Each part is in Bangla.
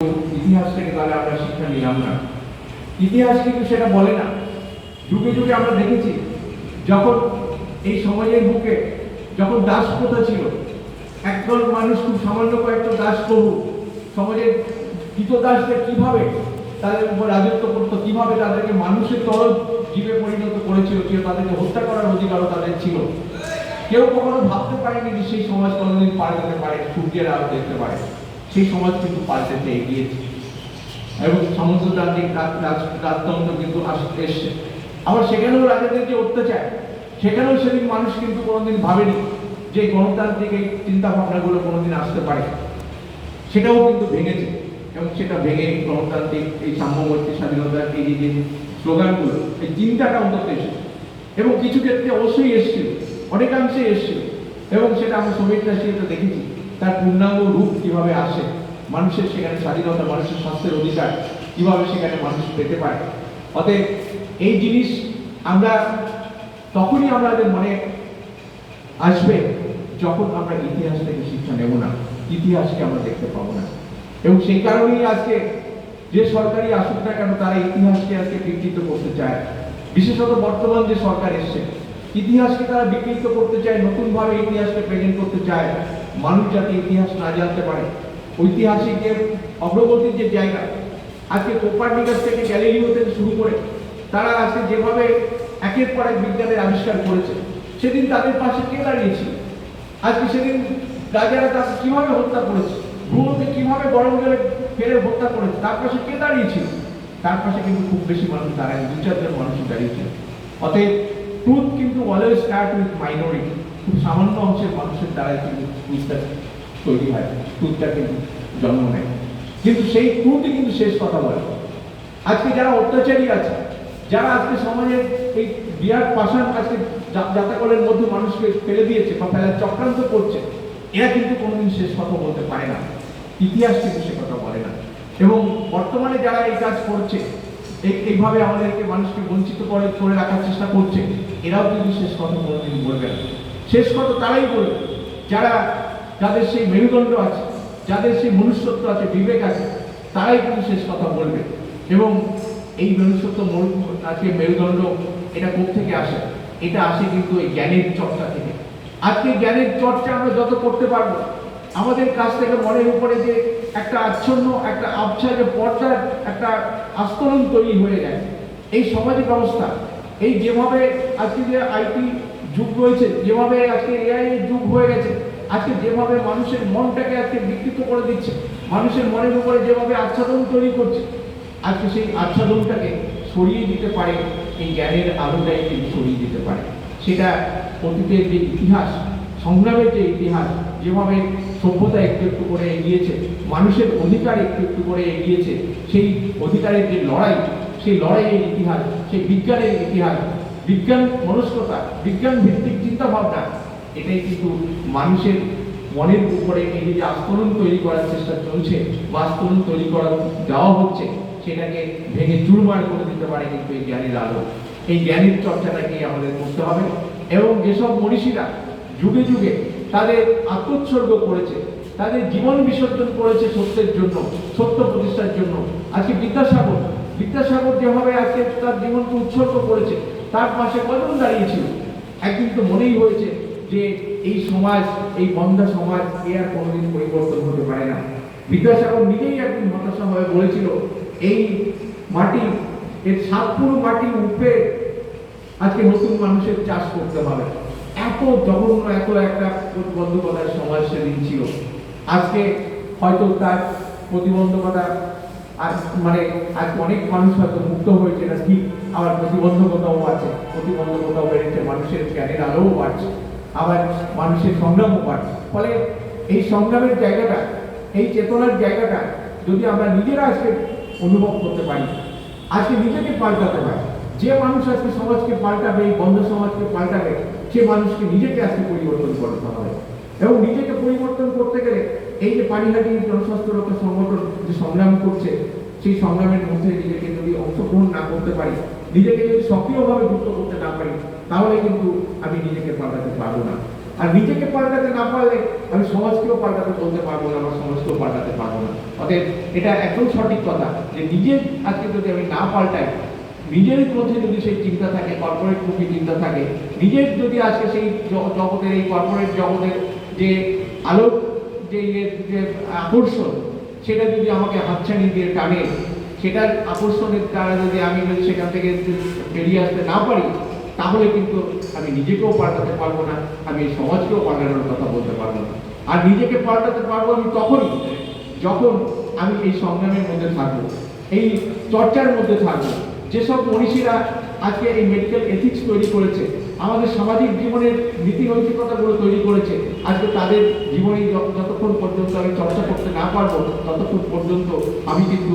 ইতিহাস থেকে তাহলে আমরা শিক্ষা নিলাম না। ইতিহাস কিন্তু সেটা বলে না। যুগে যুগে আমরা দেখেছি যখন এই সমাজের বুকে যখন দাস প্রথা ছিল, একদল মানুষ খুব সামান্য কয়েকটা দাস প্রভু সমাজের কৃতদাসদের কিভাবে তাদের উপর রাজত্ব করতো, কিভাবে তাদেরকে মানুষের তরল জীবে পরিণত করেছিল, কেউ তাদেরকে হত্যা করার অধিকারও তাদের ছিল। কেউ কখনো ভাবতে পারেনি যে সেই সমাজ কোনোদিন পাল্টাতে পারে, সূর্যের আলো দেখতে পারে। সেই সমাজ কিন্তু পাল্টাতে এগিয়েছে এবং সামন্ততান্ত্রিক রাজতন্ত্র কিন্তু এসছে। আবার সেখানেও রাজাদের যে অত্যাচার, সেখানেও সেদিন মানুষ কিন্তু কোনোদিন ভাবেনি যে গণতান্ত্রিক এই চিন্তা ভাবনাগুলো কোনোদিন আসতে পারে। সেটাও কিন্তু ভেঙেছে এবং সেটা ভেঙে গণতান্ত্রিক এই সাম্যবর্তী স্বাধীনতার এই যে স্লোগানগুলো, এই চিন্তাটা অন্তত এসেছে এবং কিছু ক্ষেত্রে অবশ্যই এসেছিল, অনেকাংশে এসেছিল এবং সেটা আমরা শ্রমিক রাশিতে দেখেছি তার পূর্ণাঙ্গ রূপ কিভাবে আসে। মানুষের সেখানে স্বাধীনতা, মানুষের স্বাস্থ্যের অধিকার কিভাবে সেখানে মানুষ পেতে পারে। অতএব এই জিনিস আমরা তখনই আমাদের মনে আসবে যখন আমরা ইতিহাস থেকে শিক্ষা নেব না, ইতিহাসকে আমরা দেখতে পাবো না। এবং সেই কারণেই আজকে যে সরকারি আসুক না কেন তারা ইতিহাসকে আজকে বিকৃত করতে চায়। বিশেষত বর্তমান যে সরকার এসছে, ইতিহাসকে তারা বিকৃত করতে চায়, নতুনভাবে ইতিহাসকে প্রেজেন্ট করতে চায়। মানুষ যাতে ইতিহাস না জানতে পারে, ঐতিহাসিকের অগ্রগতির যে জায়গা, আজকে কোপারনিকাস থেকে গ্যালিলিও থেকে শুরু করে তারা আজকে যেভাবে একের পর এক বিজ্ঞানের আবিষ্কার করেছে, সেদিন তাদের পাশে কে দাঁড়িয়েছিল? আজকে সেদিন রাজারা তাকে কিভাবে হত্যা করেছে, ভূমিকে কিভাবে গরম জলে ফেলে হত্যা করেছে, তার পাশে কে দাঁড়িয়েছিল? তার পাশে কিন্তু খুব বেশি মানুষ দাঁড়ায়, দু চারজন মানুষ দাঁড়িয়েছিল। অতএব ট্রুথ কিন্তু অলওয়েজ স্টার্ট উইথ মাইনরিটি। খুব সামান্য অংশের মানুষের দ্বারাই কিন্তু ট্রুথটা তৈরি হয়, ট্রুথটা কিন্তু জন্ম নেয়। কিন্তু সেই ট্রুথই কিন্তু শেষ কথা বলে। আজকে যারা অত্যাচারী আছে, যারা আজকে সমাজের এই বিরাট পাষাণ আজকে জাতাকলের মধ্যে মানুষকে ফেলে দিয়েছে বা ফেলার চক্রান্ত করছে, এরা কিন্তু কোনোদিন শেষ কথা বলতে পারে না। ইতিহাস কিন্তু সে কথা বলে না। এবং বর্তমানে যারা এই কাজ করছে, এইভাবে আমাদেরকে মানুষকে বঞ্চিত করে রাখার চেষ্টা করছে, এরাও কিন্তু শেষ কথা কোনোদিন বলবে না। শেষ কথা তারাই বলবে যাদের সেই মেরুদণ্ড আছে, যাদের সেই মনুষ্যত্ব আছে, বিবেক আছে, তারাই কিন্তু শেষ কথা বলবে। এবং এই মনুষ্যত্ব আজকে মেরুদণ্ড এটা কোথা থেকে আসে? এটা আসে কিন্তু এই জ্ঞানের চর্চা থেকে। আজকে জ্ঞানের চর্চা আমরা যত করতে পারবো, আমাদের কাছ থেকে মনের উপরে যে একটা আচ্ছন্ন, একটা আবছা যে পর্দার একটা আস্তরণ তৈরি হয়ে যায়, এই সমাজের ব্যবস্থা, এই যেভাবে আজকে যে আইটি যুগ রয়েছে, যেভাবে আজকে এআই এর যুগ হয়ে গেছে, আজকে যেভাবে মানুষের মনটাকে আজকে বিকৃত করে দিচ্ছে, মানুষের মনের উপরে যেভাবে আচ্ছাদন তৈরি করছে, আজকে সেই আচ্ছাদনটাকে সরিয়ে দিতে পারে এই জ্ঞানের আলোটাই কিন্তু সরিয়ে দিতে পারে। সেটা অতীতের যে ইতিহাস, সংগ্রামের যে ইতিহাস, যেভাবে সভ্যতা একটু একটু করে এগিয়েছে, মানুষের অধিকার একটু একটু করে এগিয়েছে, সেই অধিকারের যে লড়াই, সেই লড়াইয়ের ইতিহাস, সেই বিজ্ঞানের ইতিহাস, বিজ্ঞান মনস্কতা, বিজ্ঞান ভিত্তিক চিন্তা ভাবনা, এটাই কিন্তু মানুষের মনের উপরে এই যে আস্তরণ তৈরি করার চেষ্টা চলছে বা আস্তরণ তৈরি করা দেওয়া হচ্ছে, সেটাকে ভেঙে চুরমার করে দিতে পারে কিন্তু এই জ্ঞানের আলো। এই জ্ঞানের চর্চাটাকে আমাদের করতে হবে। এবং যেসব মনীষীরা যুগে যুগে তাদের আত্মোৎসর্গ করেছে, তাদের জীবন বিসর্জন করেছে সত্যের জন্য, সত্য প্রতিষ্ঠার জন্য। আজকে বিদ্যাসাগর যেভাবে আজকে তার জীবনকে উৎসর্গ করেছে, তার পাশে কজন দাঁড়িয়েছিল? একদিন তো মনেই হয়েছে যে এই সমাজ, এই বন্ধা সমাজ, এ আর কোনোদিন পরিবর্তন হতে পারে না। বিদ্যাসাগর নিজেই একদিন হতাশা হয়ে বলেছিল, এই মাটি, এর সাতপুর মাটি উপরে আজকে নতুন মানুষের চাষ করতে হবে। এত জঘন্য, এত একটা প্রতিবন্ধকতার সমাজ সেদিন ছিল। আজকে হয়তো তার প্রতিবন্ধকতা আজ অনেক মানুষ হয়তো মুক্ত হয়েছে, না ঠিক, আবার প্রতিবন্ধকতাও আছে, প্রতিবন্ধকতাও বেড়েছে, মানুষের জ্ঞানের আলোও বাড়ছে, আবার মানুষের সংগ্রামও বাড়ছে। ফলে এই সংগ্রামের জায়গাটা, এই চেতনার জায়গাটা যদি আমরা নিজেরা আজকে অনুভব করতে পারি, আজকে নিজেকে পাল্টাতে পারি। যে মানুষ আজকে সমাজকে পাল্টাবে, এই বন্ধ সমাজকে পাল্টাবে, সে মানুষকে নিজেকে আজকে পরিবর্তন করতে হবে। এবং নিজেকে পরিবর্তন করতে গেলে এই যে পানিহাটি জনস্বাস্থ্য রক্ষা সংগঠন যে সংগ্রাম করছে, সেই সংগ্রামের মধ্যে নিজেকে যদি অংশগ্রহণ না করতে পারি, নিজেকে যদি সক্রিয়ভাবে যুক্ত করতে না পারি, তাহলে কিন্তু আমি নিজেকে পাল্টাতে পারবো না। আর নিজেকে পাল্টাতে না পারলে আমি সমাজকেও পাল্টাতে বলতে পারবো না, বা সমাজকেও পাল্টাতে পারবো না। অতএব এটা একদম সঠিক কথা যে নিজের আজকে যদি আমি না পাল্টাই, নিজের মধ্যে যদি সেই চিন্তা থাকে, কর্পোরেট মুখী চিন্তা থাকে, নিজের যদি আজকে সেই জগতের, এই কর্পোরেট জগতের যে আলোক, যে আকর্ষণ, সেটা যদি আমাকে হাতছানি দিয়ে টানে, সেটার আকর্ষণের দ্বারা যদি আমি সেখান থেকে বেরিয়ে আসতে না পারি, তাহলে কিন্তু আমি নিজেকেও পাল্টাতে পারবো না, আমি এই সমাজকেও পাল্টানোর কথা বলতে পারবো না। আর নিজেকে পাল্টাতে পারবো আমি তখনই যখন আমি এই সংগ্রামের মধ্যে থাকবো, এই চর্চার মধ্যে থাকবো। যেসব মনীষীরা আজকে এই মেডিকেল এথিক্স তৈরি করেছে, আমাদের সামাজিক জীবনের নীতি নৈতিকতাগুলো তৈরি করেছে, আজকে তাদের জীবনে যতক্ষণ পর্যন্ত আমি চর্চা করতে না পারবো, ততক্ষণ পর্যন্ত আমি কিন্তু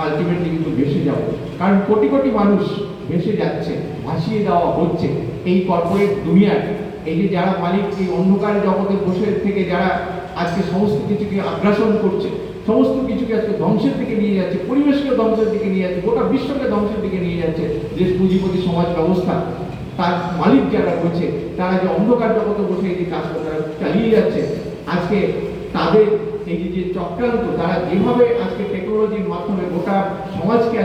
আলটিমেটলি কিন্তু ভেসে যাব। কারণ কোটি কোটি মানুষ ভেসে যাচ্ছে, ভাসিয়ে দেওয়া হচ্ছে এই কর্পোরেট দুনিয়ায়। এই যে যারা মালিক, এই অন্ধকার জগতে বসে থেকে যারা আজকে সমস্ত কিছুকে আগ্রাসন করছে, সমস্ত কিছুকে আজকে ধ্বংসের দিকে নিয়ে যাচ্ছে, পরিবেশকে ধ্বংসের দিকে নিয়ে যাচ্ছে, গোটা বিশ্বকে ধ্বংসের দিকে নিয়ে যাচ্ছে, যে পুঁজিপতি সমাজ ব্যবস্থা, তার মালিক যারা রয়েছে, তারা যে অন্ধকার জগতে বসে এই যে কাজটা চালিয়ে যাচ্ছে, আজকে তাদের এই যে চক্রান্ত, তারা যেভাবে আজকে টেকনোলজির মাধ্যমে গোটা সমাজকে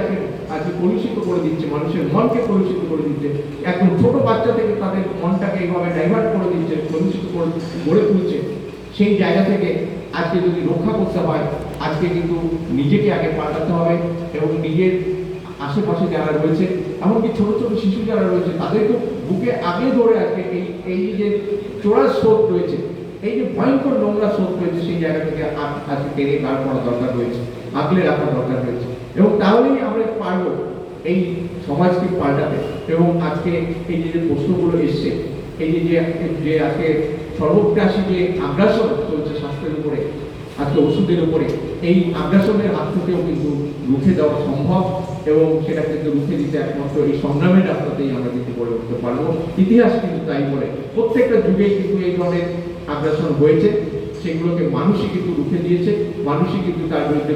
আজকে কলুষিত করে দিচ্ছে, মানুষের মনকে কলুষিত করে দিচ্ছে, একদম ছোট বাচ্চা থেকে তাদের মনটাকে এইভাবে ডাইভার্ট করে দিচ্ছে, কলুষিত করে গড়ে তুলছে, সেই জায়গা থেকে আজকে যদি রক্ষা করতে হয়, আজকে কিন্তু নিজেকে আগে পাল্টাতে হবে এবং নিজের আশেপাশে যারা রয়েছে, এমনকি ছোট ছোট শিশু যারা রয়েছে, তাদেরকে বুকে আগে ধরে আজকে এই যে চোরার স্রোত রয়েছে, এই যে ভয়ঙ্কর নোংরা স্রোত রয়েছে, সেই জায়গা থেকে আজকে টেনে বার করা দরকার রয়েছে, আগলে রাখা দরকার রয়েছে। এবং তাহলেই আমরা পারবো এই সমাজকে পাল্টাতে। এবং আজকে এই যে প্রশ্নগুলো এসছে, এই যে আজকে সর্বগ্রাসী যে আগ্রাসন চলছে স্বাস্থ্যের উপরে, আজকে ওষুধের উপরে, এই আগ্রাসনের হাত থেকেও কিন্তু রুখে দেওয়া সম্ভব, এবং সেটা কিন্তু রুখে দিতে একমাত্র এই সংগ্রামের রাস্তাতেই আমরা কিন্তু করে উঠতে পারবো। ইতিহাস কিন্তু তাই বলে, প্রত্যেকটা যুগেই কিন্তু এই ধরনের আগ্রাসন হয়েছে, সেগুলোকে মানুষই কিন্তু রুখে দিয়েছে, মানুষই কিন্তু তার বিরুদ্ধে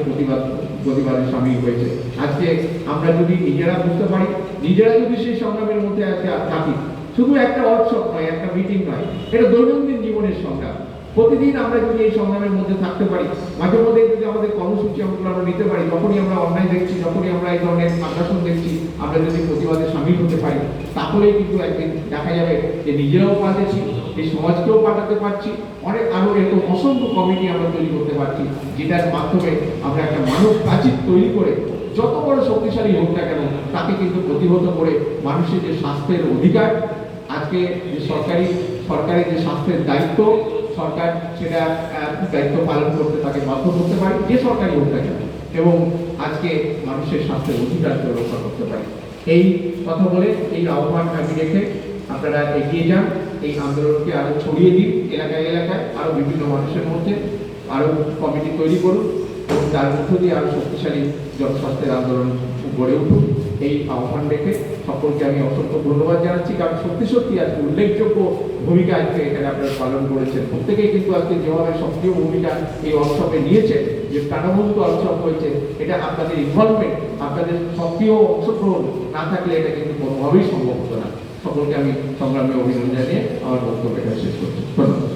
প্রতিবাদে সামিল হয়েছে। আজকে আমরা যদি নিজেরা বুঝতে পারি, নিজেরা যদি সেই সংগ্রামের মধ্যে আজকে থাকি, শুধু একটা ওয়ার্কশপ নয়, একটা মিটিং নয়, এটা দৈনন্দিন জীবনের সংগ্রাম। প্রতিদিন আমরা যদি এই সংগ্রামের মধ্যে থাকতে পারি, মাঝে মধ্যে যদি আমাদের কর্মসূচি আমরা নিতে পারি, যখনই আমরা অন্যায় দেখছি, যখনই আমরা এই ধরনের আগ্রাসন দেখছি, আমরা যদি প্রতিবাদে সামিল হতে পারি, তাহলেই কিন্তু একদিন দেখা যাবে যে নিজেরাও পাল্টেছি, এই সমাজকেও পাল্টাতে পারছি, অনেক আরো এরকম অসংখ্য কমিটি আমরা তৈরি করতে পারছি, যেটার মাধ্যমে আমরা একটা মানব প্রাচীর তৈরি করে যত বড় শক্তিশালী হোক না কেন, তাকে কিন্তু প্রতিহত করে মানুষের যে স্বাস্থ্যের অধিকার, আজকে যে সরকারি যে স্বাস্থ্যের দায়িত্ব, সরকার সেটা দায়িত্ব পালন করতে তাকে বাধ্য করতে পারে, যে সরকারি হোক না কেন, এবং আজকে মানুষের স্বাস্থ্যের অধিকারকে রক্ষা করতে পারে। এই কথা বলে, এই আহ্বান আমি রেখে আপনারা এগিয়ে যান, এই আন্দোলনকে আরো ছড়িয়ে দিন, এলাকায় এলাকায় আরো বিভিন্ন মানুষের মধ্যে আরো কমিটি তৈরি করুন, এবং তার মধ্য দিয়ে আরো শক্তিশালী জনস্বাস্থ্যের আন্দোলন গড়ে উঠুন। এই আহ্বান রেখে সকলকে আমি অসংখ্য ধন্যবাদ জানাচ্ছি, কারণ সত্যি সত্যি আজকে উল্লেখযোগ্য ভূমিকা আজকে এখানে আপনারা পালন করেছেন। প্রত্যেকেই কিন্তু আজকে যেভাবে সক্রিয় ভূমিকা এই ওয়ার্কশপে নিয়েছে, যে প্রাণবন্ত ওয়ার্কশপ হয়েছে, এটা আপনাদের ইনভলভমেন্ট, আপনাদের সক্রিয় অংশগ্রহণ না থাকলে এটা কিন্তু কোনোভাবেই সম্ভব হতো না। সকলকে আমি সংগ্রামে অভিনন্দন জানিয়ে আমার বক্তব্য শেষ করছি। ধন্যবাদ।